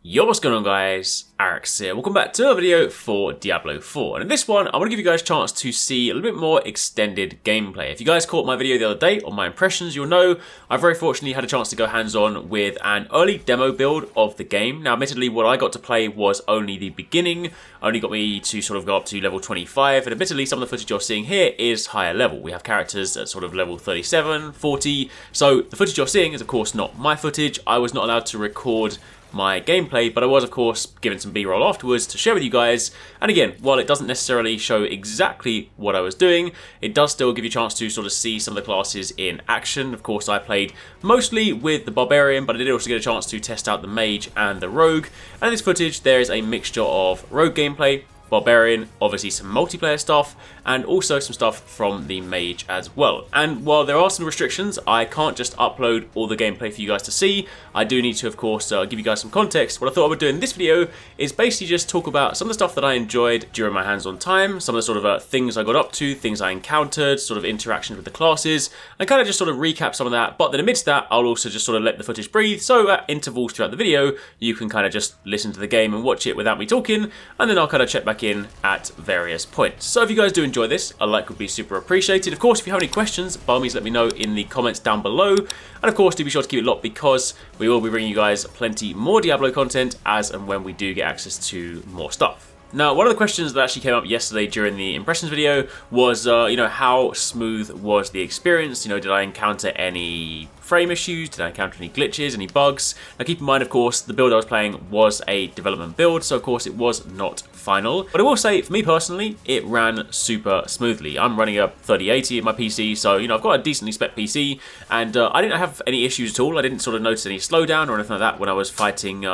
Yo, what's going on guys? Alex here. Welcome back to a video for Diablo 4. And in this one, I want to give you guys a chance to see a little bit more extended gameplay. If you guys caught my video the other day on my impressions, you'll know I very fortunately had a chance to go hands-on with an early demo build of the game. Now, admittedly, what I got to play was only the beginning, only got me to sort of go up to level 25, and admittedly, some of the footage you're seeing here is higher level. We have characters at sort of level 37, 40, so the footage you're seeing is of course not my footage. I was not allowed to record my gameplay, but I was of course given some B-roll afterwards to share with you guys. And again, while it doesn't necessarily show exactly what I was doing, it does still give you a chance to sort of see some of the classes in action. Of course, I played mostly with the Barbarian, but I did also get a chance to test out the Mage and the Rogue. And in this footage, there is a mixture of Rogue gameplay, Barbarian, obviously some multiplayer stuff, and also some stuff from the Mage as well. And while there are some restrictions, I can't just upload all the gameplay for you guys to see. I do need to, of course, give you guys some context. What I thought I would do in this video is basically just talk about some of the stuff that I enjoyed during my hands-on time, some of the sort of things I got up to, things I encountered, sort of interactions with the classes, and kind of just sort of recap some of that. But then amidst that, I'll also just sort of let the footage breathe, so at intervals throughout the video, you can kind of just listen to the game and watch it without me talking, and then I'll kind of check back in at various points. So if you guys do enjoy this, a like would be super appreciated. Of course, if you have any questions, by all means let me know in the comments down below. And of course, do be sure to keep it locked because we will be bringing you guys plenty more Diablo content as and when we do get access to more stuff. Now, one of the questions that actually came up yesterday during the impressions video was, how smooth was the experience? Did I encounter any frame issues? Did I encounter any glitches, any bugs? Now keep in mind, of course, the build I was playing was a development build, so of course it was not final. But I will say, for me personally, it ran super smoothly. I'm running a 3080 in my PC, so I've got a decently spec PC, and I didn't have any issues at all. I didn't sort of notice any slowdown or anything like that when I was fighting,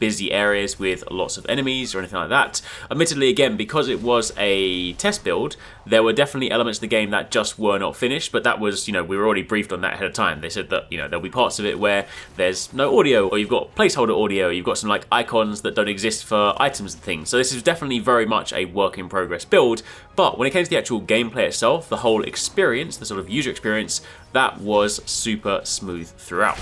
busy areas with lots of enemies or anything like that. Admittedly, again, because it was a test build, there were definitely elements of the game that just were not finished, but that was, we were already briefed on that ahead of time. They said that, there'll be parts of it where there's no audio, or you've got placeholder audio, you've got some like icons that don't exist for items and things. So this is definitely very much a work in progress build, but when it came to the actual gameplay itself, the whole experience, the sort of user experience, that was super smooth throughout.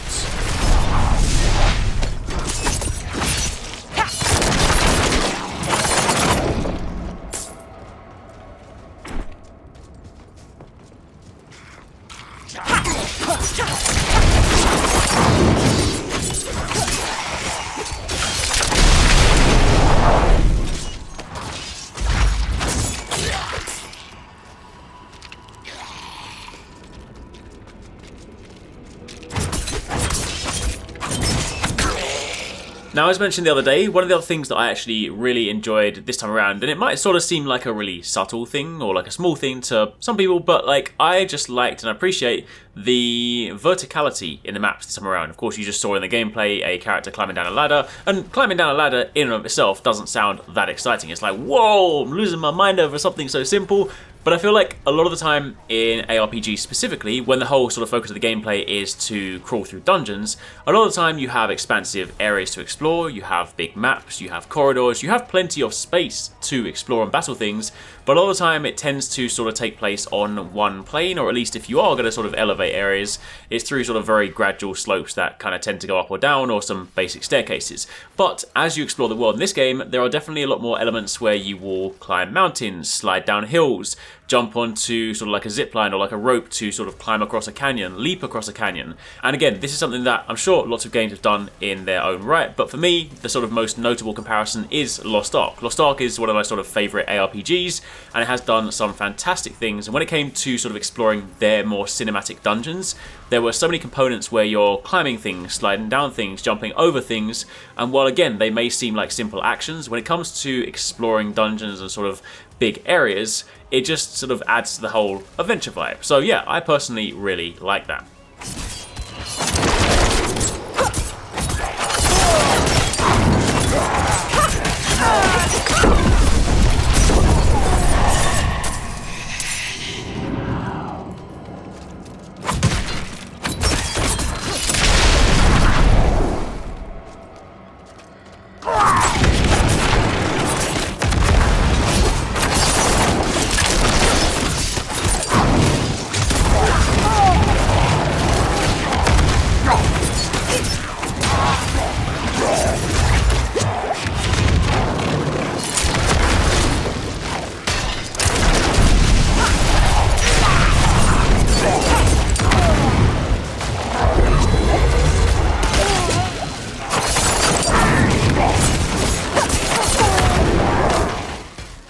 Now, as mentioned the other day, one of the other things that I actually really enjoyed this time around, and it might sort of seem like a really subtle thing or like a small thing to some people, but like I just liked and appreciate the verticality in the maps this time around. Of course, you just saw in the gameplay a character climbing down a ladder, and climbing down a ladder in and of itself doesn't sound that exciting. It's like, whoa, I'm losing my mind over something so simple. But I feel like a lot of the time in ARPGs specifically, when the whole sort of focus of the gameplay is to crawl through dungeons, a lot of the time you have expansive areas to explore, you have big maps, you have corridors, you have plenty of space to explore and battle things, but a lot of the time it tends to sort of take place on one plane, or at least if you are going to sort of elevate areas, it's through sort of very gradual slopes that kind of tend to go up or down, or some basic staircases. But as you explore the world in this game, there are definitely a lot more elements where you will climb mountains, slide down hills, jump onto sort of like a zip line or like a rope to sort of climb across a canyon, leap across a canyon. And again, this is something that I'm sure lots of games have done in their own right, but for me, the sort of most notable comparison is Lost Ark. Lost Ark is one of my sort of favourite ARPGs, and it has done some fantastic things. And when it came to sort of exploring their more cinematic dungeons, there were so many components where you're climbing things, sliding down things, jumping over things, and while again, they may seem like simple actions, when it comes to exploring dungeons and sort of big areas, it just sort of adds to the whole adventure vibe. So yeah, I personally really like that.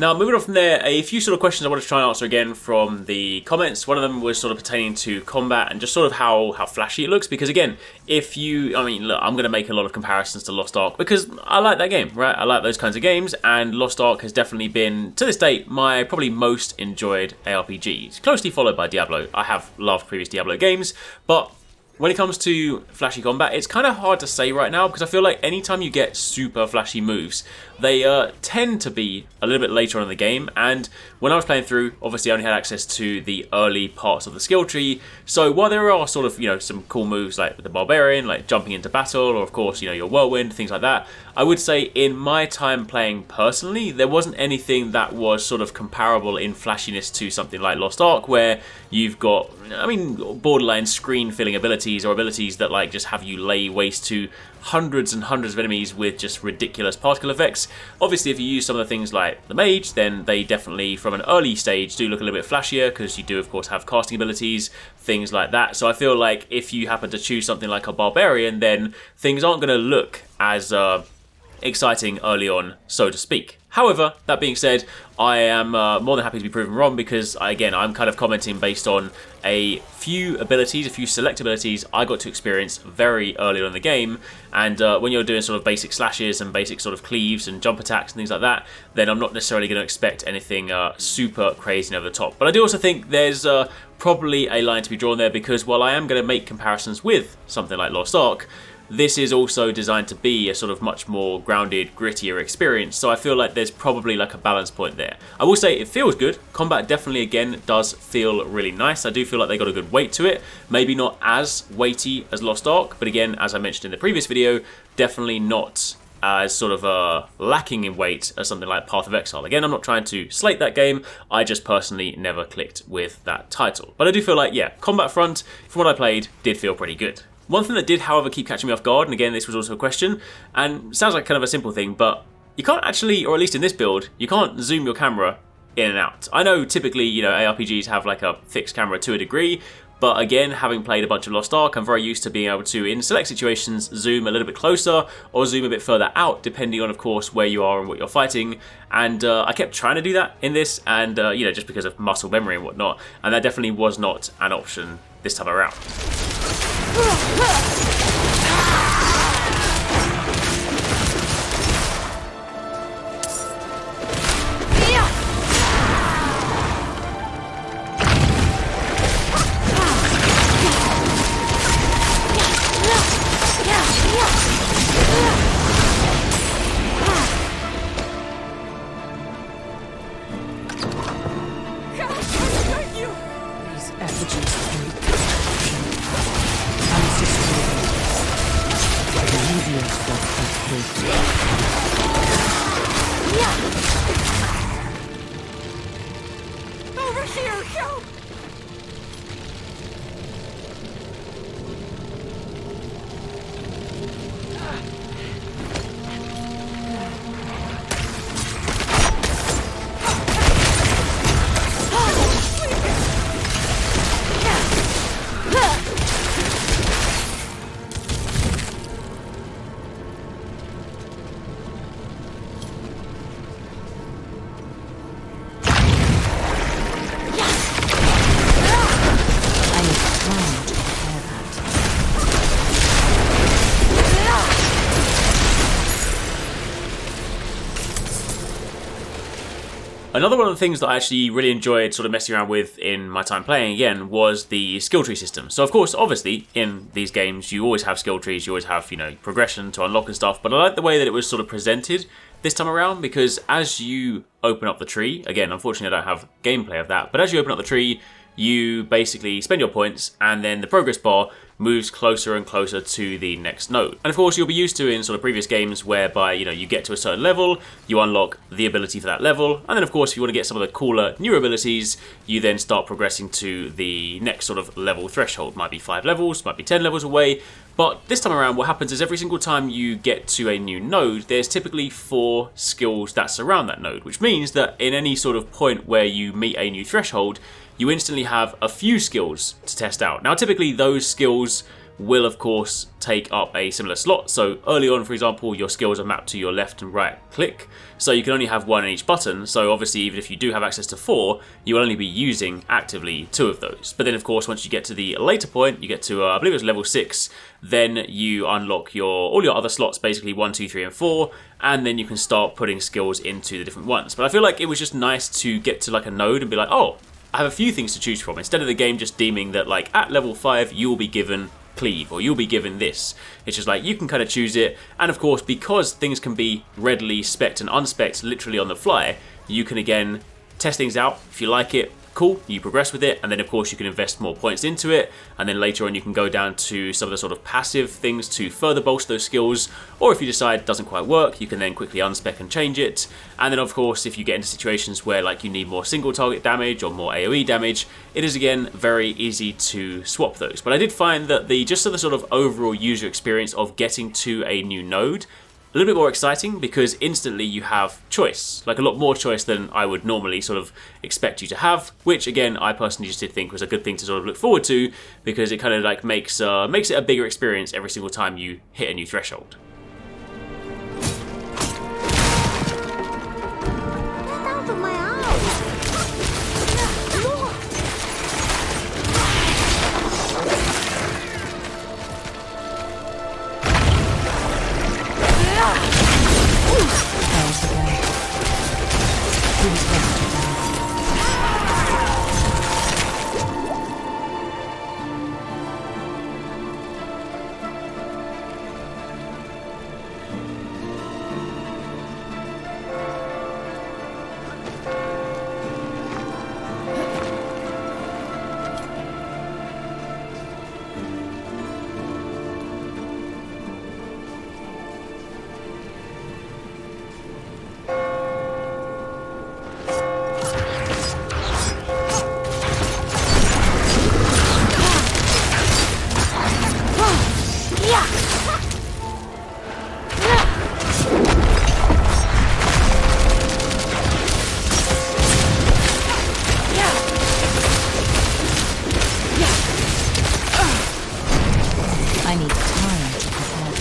Now, moving on from there, a few sort of questions I wanted to try and answer again from the comments. One of them was sort of pertaining to combat and just sort of how flashy it looks. Because again, if you, I mean, look, I'm going to make a lot of comparisons to Lost Ark because I like that game, right? I like those kinds of games, and Lost Ark has definitely been, to this date, my probably most enjoyed ARPG. It's closely followed by Diablo. I have loved previous Diablo games, but when it comes to flashy combat, it's kind of hard to say right now because I feel like anytime you get super flashy moves, they tend to be a little bit later on in the game. And when I was playing through, obviously I only had access to the early parts of the skill tree. So while there are sort of, you know, some cool moves like the Barbarian, like jumping into battle, or of course, you know, your Whirlwind, things like that, I would say in my time playing personally, there wasn't anything that was sort of comparable in flashiness to something like Lost Ark, where you've got, I mean, borderline screen-filling abilities, or abilities that like just have you lay waste to hundreds and hundreds of enemies with just ridiculous particle effects. Obviously, if you use some of the things like the Mage, then they definitely, from an early stage, do look a little bit flashier because you do, of course, have casting abilities, things like that. So I feel like if you happen to choose something like a Barbarian, then things aren't going to look as exciting early on, so to speak. However, that being said, I am more than happy to be proven wrong because, again, I'm kind of commenting based on a few abilities, a few select abilities I got to experience very early on in the game. And when you're doing sort of basic slashes and basic sort of cleaves and jump attacks and things like that, then I'm not necessarily going to expect anything super crazy and over the top. But I do also think there's probably a line to be drawn there because while I am going to make comparisons with something like Lost Ark, this is also designed to be a sort of much more grounded, grittier experience, so I feel like there's probably like a balance point there. I will say it feels good. Combat definitely, again, does feel really nice. I do feel like they got a good weight to it. Maybe not as weighty as Lost Ark, but again, as I mentioned in the previous video, definitely not as sort of lacking in weight as something like Path of Exile. Again, I'm not trying to slate that game, I just personally never clicked with that title. But I do feel like, yeah, combat front, from what I played, did feel pretty good. One thing that did, however, keep catching me off guard, and again, this was also a question, and sounds like kind of a simple thing, but you can't actually, or at least in this build, you can't zoom your camera in and out. I know typically, you know, ARPGs have like a fixed camera to a degree, but again, having played a bunch of Lost Ark, I'm very used to being able to, in select situations, zoom a little bit closer or zoom a bit further out, depending on, of course, where you are and what you're fighting. And I kept trying to do that in this, and, you know, just because of muscle memory and whatnot, and that definitely was not an option this time around. Over here, help! Another one of the things that I actually really enjoyed sort of messing around with in my time playing again was the skill tree system. So of course, obviously, in these games, you always have skill trees, you always have, you know, progression to unlock and stuff, but I like the way that it was sort of presented this time around, because as you open up the tree, again, unfortunately I don't have gameplay of that, but as you open up the tree, you basically spend your points and then the progress bar moves closer and closer to the next node. And of course you'll be used to in sort of previous games whereby, you know, you get to a certain level, you unlock the ability for that level, and then of course if you want to get some of the cooler newer abilities, you then start progressing to the next sort of level threshold. Might be 5 levels, might be 10 levels away, but this time around what happens is every single time you get to a new node, there's typically 4 skills that surround that node, which means that in any sort of point where you meet a new threshold, you instantly have a few skills to test out. Now typically those skills will of course take up a similar slot. So early on, for example, your skills are mapped to your left and right click, so you can only have one on each button. So obviously, even if you do have access to 4, you will only be using actively 2 of those. But then of course, once you get to the later point, you get to I believe it was level 6, then you unlock all your other slots, basically 1, 2, 3 and 4, and then you can start putting skills into the different ones. But I feel like it was just nice to get to like a node and be like, oh, I have a few things to choose from, instead of the game just deeming that like at level 5 you will be given cleave or you'll be given this. It's just like you can kind of choose it, and of course, because things can be readily spec'd and unspec'd literally on the fly, you can again test things out. If you like it, cool, you progress with it, and then of course you can invest more points into it, and then later on you can go down to some of the sort of passive things to further bolster those skills, or if you decide it doesn't quite work, you can then quickly unspec and change it. And then of course, if you get into situations where like you need more single target damage or more AoE damage, it is again very easy to swap those. But I did find that the sort of overall user experience of getting to a new node a little bit more exciting, because instantly you have choice, like a lot more choice than I would normally sort of expect you to have, which again I personally just did think was a good thing to sort of look forward to, because it kind of like makes it a bigger experience every single time you hit a new threshold. Get out of my house! Look! I need time to prepare.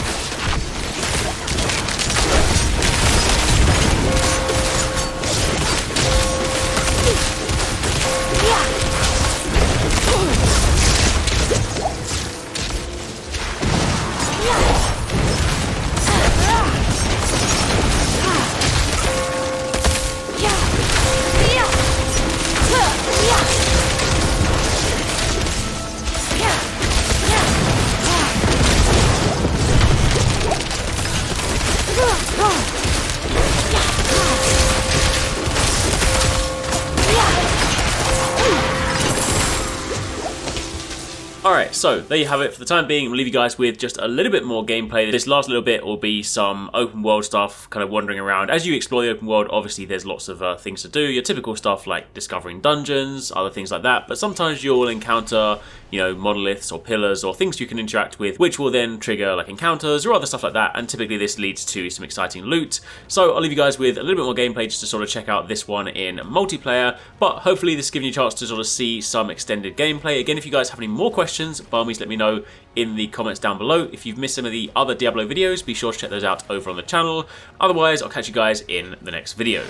Alright, so there you have it. For the time being, I'll leave you guys with just a little bit more gameplay. This last little bit will be some open world stuff, kind of wandering around. As you explore the open world, obviously there's lots of things to do. Your typical stuff like discovering dungeons, other things like that. But sometimes you'll encounter, you know, monoliths or pillars or things you can interact with, which will then trigger like encounters or other stuff like that. And typically this leads to some exciting loot. So I'll leave you guys with a little bit more gameplay just to sort of check out this one in multiplayer. But hopefully this is giving you a chance to sort of see some extended gameplay. Again, if you guys have any more questions, by all means let me know in the comments down below. If you've missed some of the other Diablo videos, be sure to check those out over on the channel. Otherwise, I'll catch you guys in the next video.